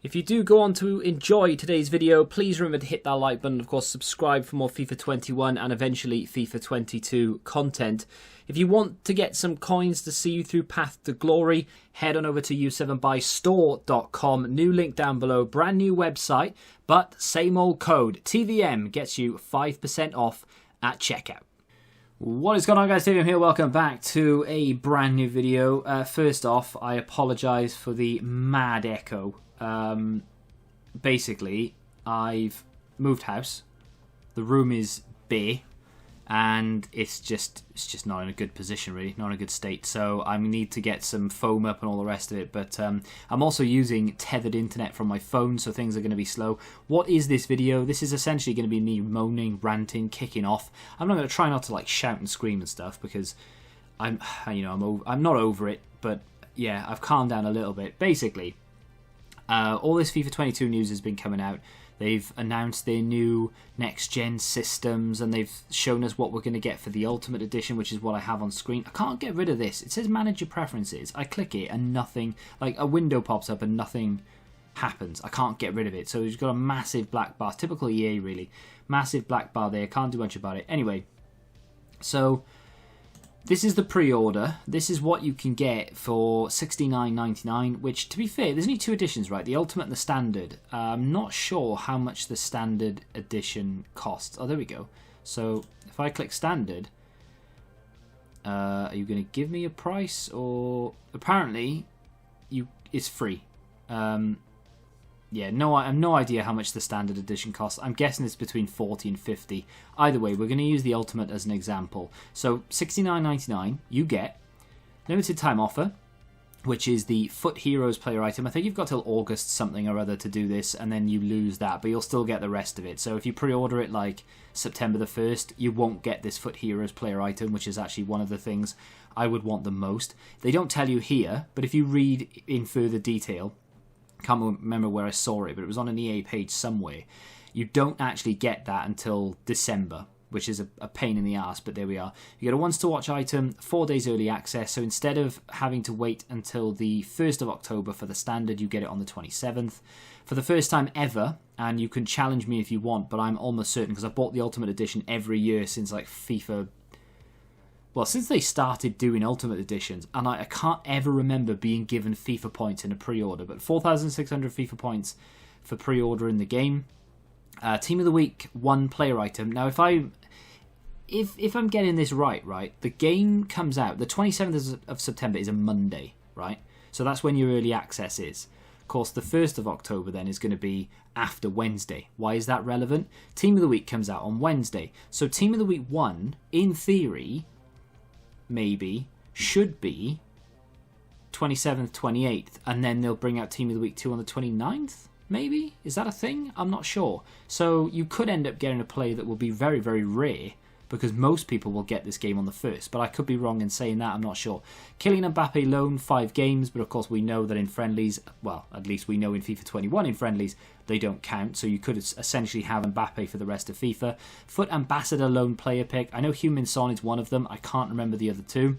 If you do go on to enjoy today's video, please remember to hit that like button. Of course, subscribe for more FIFA 21 and eventually FIFA 22 content. If you want to get some coins to see you through Path to Glory, head on over to u7buystore.com. New link down below. Brand new website, but same old code. TVM gets you 5% off at checkout. What is going on, guys? TVM here. Welcome back to a brand new video. First off, I apologise for the mad echo. Basically, I've moved house. The room is bare, and it's just not in a good position, really, not in a good state. So I need to get some foam up and all the rest of it. But I'm also using tethered internet from my phone, so things are going to be slow. What is this video? This is essentially going to be me moaning, ranting, kicking off. I'm not going to try not to like shout and scream and stuff because I'm not over it. But yeah, I've calmed down a little bit. Basically. All this FIFA 22 news has been coming out. They've announced their new next-gen systems, and they've shown us what we're going to get for the Ultimate Edition, which is what I have on screen. I can't get rid of this. It says Manage Your Preferences. I click it, and nothing, like a window pops up, and nothing happens. I can't get rid of it. So we've got a massive black bar. Typical EA, really. Massive black bar there. Can't do much about it. Anyway, so this is the pre-order. This is what you can get for $69.99, which, to be fair, there's only two editions, right? The Ultimate and the Standard. I'm not sure how much the Standard edition costs. Oh, there we go. So if I click Standard, are you going to give me a price? Or apparently, it's free. Yeah, I have no idea how much the Standard Edition costs. I'm guessing it's between 40 and 50. Either way, we're going to use the Ultimate as an example. So, $69.99, you get limited time offer, which is the Foot Heroes player item. I think you've got till August something or other to do this, and then you lose that, but you'll still get the rest of it. So if you pre-order it like September the 1st, you won't get this Foot Heroes player item, which is actually one of the things I would want the most. They don't tell you here, but if you read in further detail, can't remember where I saw it, but it was on an EA page somewhere. You don't actually get that until December, which is a pain in the ass, but there we are. You get a once-to-watch item, 4 days early access, so instead of having to wait until the 1st of October for the Standard, you get it on the 27th. For the first time ever, and you can challenge me if you want, but I'm almost certain, because I've bought the Ultimate Edition every year since like FIFA. Well, since they started doing Ultimate Editions, and I can't ever remember being given FIFA points in a pre-order, but 4,600 FIFA points for pre-order in the game. Team of the Week, one player item. Now, if I'm getting this right, the game comes out, the 27th of September is a Monday, right? So that's when your early access is. Of course, the 1st of October then is going to be after Wednesday. Why is that relevant? Team of the Week comes out on Wednesday. So Team of the Week 1, in theory, maybe, should be 27th, 28th, and then they'll bring out Team of the Week 2 on the 29th, maybe? Is that a thing? I'm not sure. So you could end up getting a play that will be very, very rare, because most people will get this game on the 1st, but I could be wrong in saying that, I'm not sure. Kylian Mbappe loan, 5 games, but of course we know that in friendlies, well, at least we know in FIFA 21 in friendlies, they don't count, so you could essentially have Mbappe for the rest of FIFA. Foot Ambassador loan player pick, I know Heung-min Son is one of them, I can't remember the other two.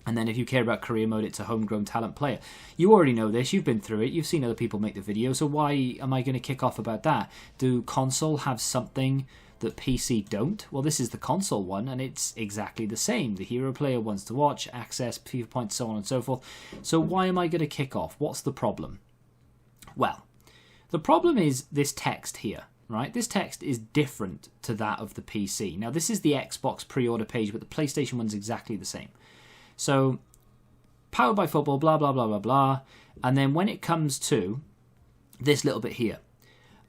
And then if you care about career mode, it's a homegrown talent player. You already know this, you've been through it, you've seen other people make the video, so why am I going to kick off about that? Do console have something that PC don't? Well, this is the console one, and it's exactly the same. The hero player wants to watch, access, FIFA points, so on and so forth. So why am I going to kick off? What's the problem? Well, the problem is this text here, right? This text is different to that of the PC. Now, this is the Xbox pre-order page, but the PlayStation one's exactly the same. So, powered by football, blah, blah, blah, blah, blah. And then when it comes to this little bit here,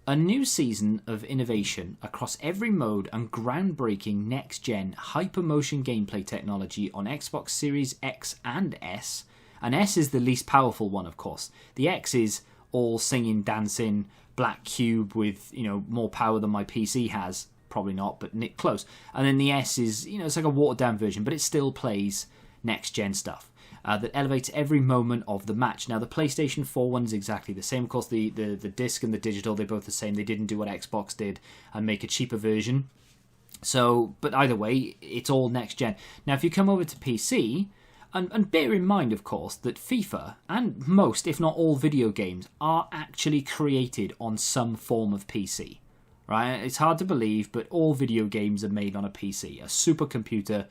a new season of innovation across every mode and groundbreaking next-gen hypermotion gameplay technology on Xbox Series X and S. And S is the least powerful one, of course. The X is all singing, dancing, black cube with, more power than my PC has. Probably not, but Nick close. And then the S is, it's like a watered-down version, but it still plays next-gen stuff. That elevates every moment of the match. Now, the PlayStation 4 one is exactly the same. Of course, the disc and the digital, they're both the same. They didn't do what Xbox did and make a cheaper version. So, but either way, it's all next-gen. Now, if you come over to PC, And bear in mind, of course, that FIFA and most, if not all, video games are actually created on some form of PC. Right? It's hard to believe, but all video games are made on a PC, a supercomputer,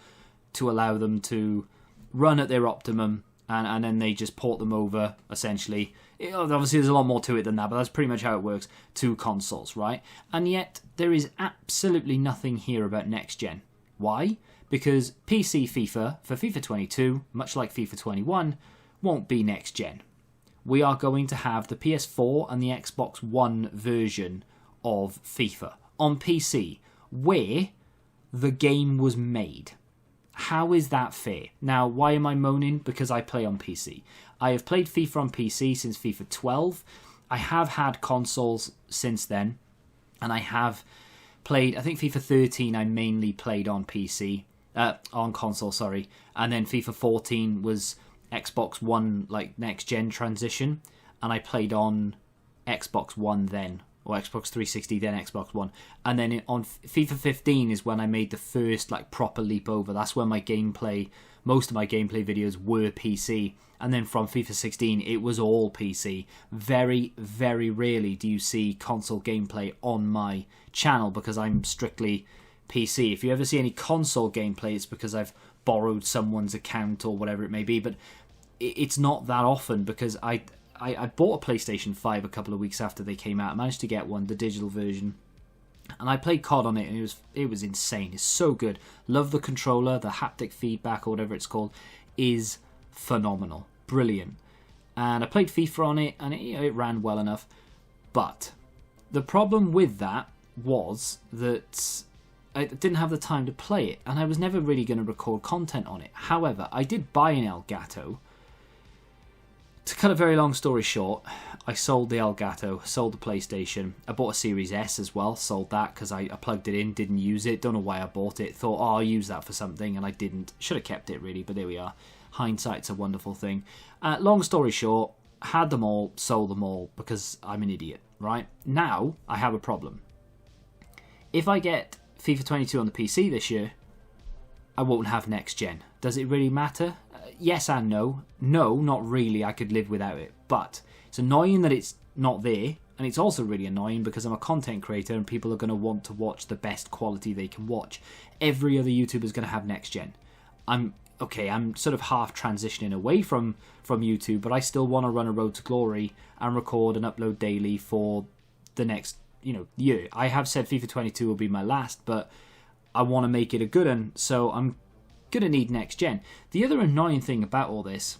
to allow them to run at their optimum, and then they just port them over, essentially. Obviously, there's a lot more to it than that, but that's pretty much how it works, to consoles, right? And yet, there is absolutely nothing here about next-gen. Why? Because PC FIFA, for FIFA 22, much like FIFA 21, won't be next-gen. We are going to have the PS4 and the Xbox One version of FIFA on PC, where the game was made. How is that fair? Now, why am I moaning? Because I play on PC. I have played FIFA on PC since FIFA 12. I have had consoles since then, and I have played, I think FIFA 13 I mainly played on PC, on console, sorry, and then FIFA 14 was Xbox One, like, next-gen transition, and I played on Xbox One then, or Xbox 360, then Xbox One. And then on FIFA 15 is when I made the first like proper leap over. That's when most of my gameplay videos were PC. And then from FIFA 16, it was all PC. Very, very rarely do you see console gameplay on my channel because I'm strictly PC. If you ever see any console gameplay, it's because I've borrowed someone's account or whatever it may be. But it's not that often because I bought a PlayStation 5 a couple of weeks after they came out. I managed to get one, the digital version. And I played COD on it, and it was insane. It's so good. Love the controller, the haptic feedback, or whatever it's called, is phenomenal. Brilliant. And I played FIFA on it, and it ran well enough. But the problem with that was that I didn't have the time to play it, and I was never really going to record content on it. However, I did buy an Elgato. To cut a very long story short, I sold the Elgato, sold the PlayStation. I bought a Series S as well, sold that because I plugged it in, didn't use it. Don't know why I bought it. Thought, I'll use that for something, and I didn't. Should have kept it, really, but there we are. Hindsight's a wonderful thing. Long story short, had them all, sold them all because I'm an idiot, right? Now, I have a problem. If I get FIFA 22 on the PC this year, I won't have next gen. Does it really matter? Yes and no. No, not really. I could live without it. But it's annoying that it's not there. And it's also really annoying because I'm a content creator and people are going to want to watch the best quality they can watch. Every other YouTuber is going to have next gen. I'm sort of half transitioning away from YouTube, but I still want to run a road to glory and record and upload daily for the next year. I have said FIFA 22 will be my last, but I want to make it a good one, so I'm going to need next gen. The other annoying thing about all this,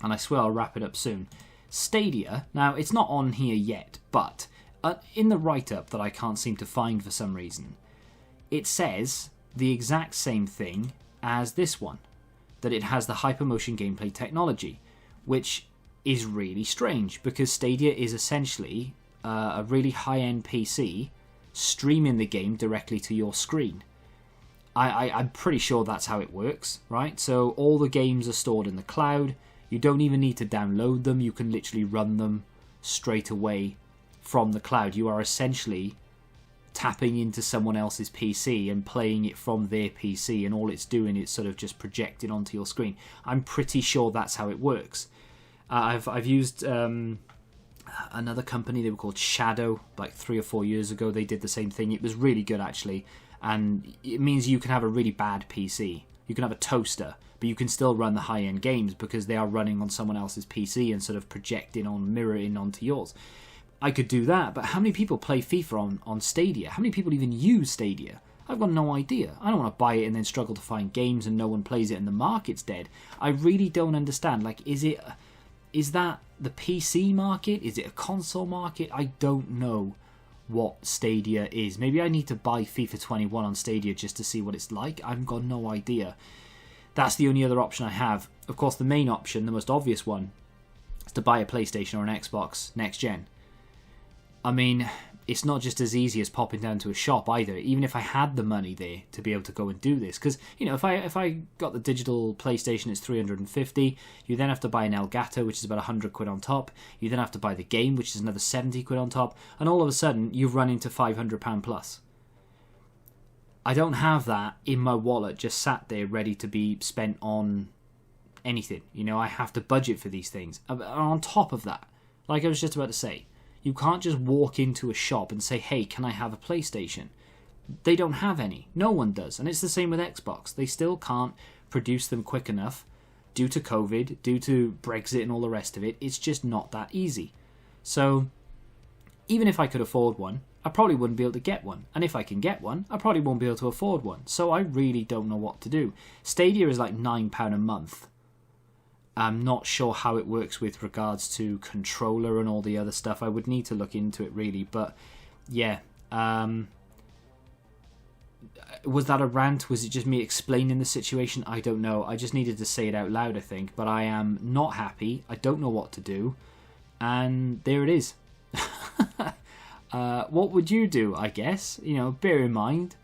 and I swear I'll wrap it up soon, Stadia, now it's not on here yet, but in the write-up that I can't seem to find for some reason, it says the exact same thing as this one, that it has the hypermotion gameplay technology, which is really strange because Stadia is essentially a really high-end PC streaming the game directly to your screen. I'm pretty sure that's how it works, right? So all the games are stored in the cloud. You don't even need to download them. You can literally run them straight away from the cloud. You are essentially tapping into someone else's PC and playing it from their PC, and all it's doing is sort of just projecting onto your screen. I'm pretty sure that's how it works. I've used another company. They were called Shadow, like 3 or 4 years ago. They did the same thing. It was really good, actually. And it means you can have a really bad PC. You can have a toaster, but you can still run the high-end games because they are running on someone else's PC and sort of projecting on, mirroring onto yours. I could do that, but how many people play FIFA on Stadia? How many people even use Stadia? I've got no idea. I don't want to buy it and then struggle to find games and no one plays it and the market's dead. I really don't understand. Like, is that the PC market? Is it a console market? I don't know what Stadia is. Maybe I need to buy FIFA 21 on Stadia just to see what it's like. I've got no idea. That's the only other option I have. Of course, the main option, the most obvious one, is to buy a PlayStation or an Xbox next gen. I mean, it's not just as easy as popping down to a shop either, even if I had the money there to be able to go and do this. Because, if I got the digital PlayStation, it's $350. You then have to buy an Elgato, which is about £100 on top. You then have to buy the game, which is another £70 on top. And all of a sudden, you've run into £500 plus. I don't have that in my wallet just sat there ready to be spent on anything. You know, I have to budget for these things. And on top of that, like I was just about to say, you can't just walk into a shop and say, hey, can I have a PlayStation? They don't have any. No one does. And it's the same with Xbox. They still can't produce them quick enough due to COVID, due to Brexit and all the rest of it. It's just not that easy. So even if I could afford one, I probably wouldn't be able to get one. And if I can get one, I probably won't be able to afford one. So I really don't know what to do. Stadia is like £9 a month. I'm not sure how it works with regards to controller and all the other stuff. I would need to look into it really. But yeah, was that a rant? Was it just me explaining the situation? I don't know. I just needed to say it out loud, I think. But I am not happy. I don't know what to do. And there it is. What would you do, I guess? You know, bear in mind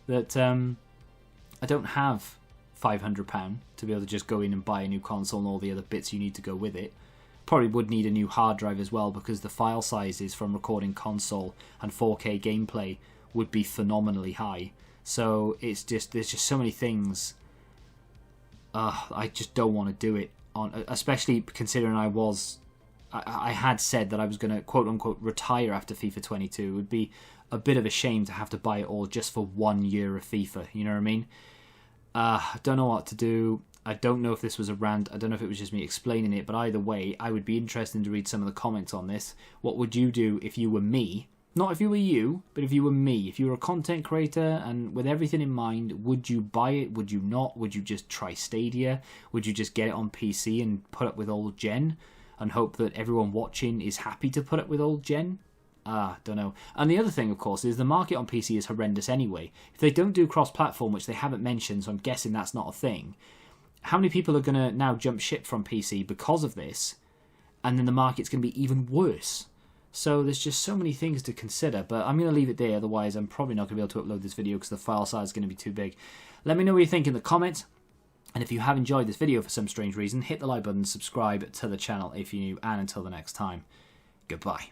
that I don't have £500 to be able to just go in and buy a new console and all the other bits you need to go with it. Probably would need a new hard drive as well, because the file sizes from recording console and 4K gameplay would be phenomenally high. So it's just, there's just so many things. I just don't want to do it, especially considering I had said that I was going to quote unquote retire after FIFA 22. It would be a bit of a shame to have to buy it all just for 1 year of FIFA. You know what I mean? I don't know what to do. I don't know if this was a rant. I don't know if it was just me explaining it. But either way, I would be interested to read some of the comments on this. What would you do if you were me? Not if you were you, but if you were me. If you were a content creator and with everything in mind, would you buy it? Would you not? Would you just try Stadia? Would you just get it on PC and put up with old gen and hope that everyone watching is happy to put up with old gen? Don't know. And the other thing, of course, is the market on PC is horrendous anyway. If they don't do cross-platform, which they haven't mentioned, so I'm guessing that's not a thing, how many people are going to now jump ship from PC because of this? And then the market's going to be even worse. So there's just so many things to consider, but I'm going to leave it there. Otherwise, I'm probably not going to be able to upload this video because the file size is going to be too big. Let me know what you think in the comments. And if you have enjoyed this video for some strange reason, hit the like button, subscribe to the channel if you're new, and until the next time, goodbye.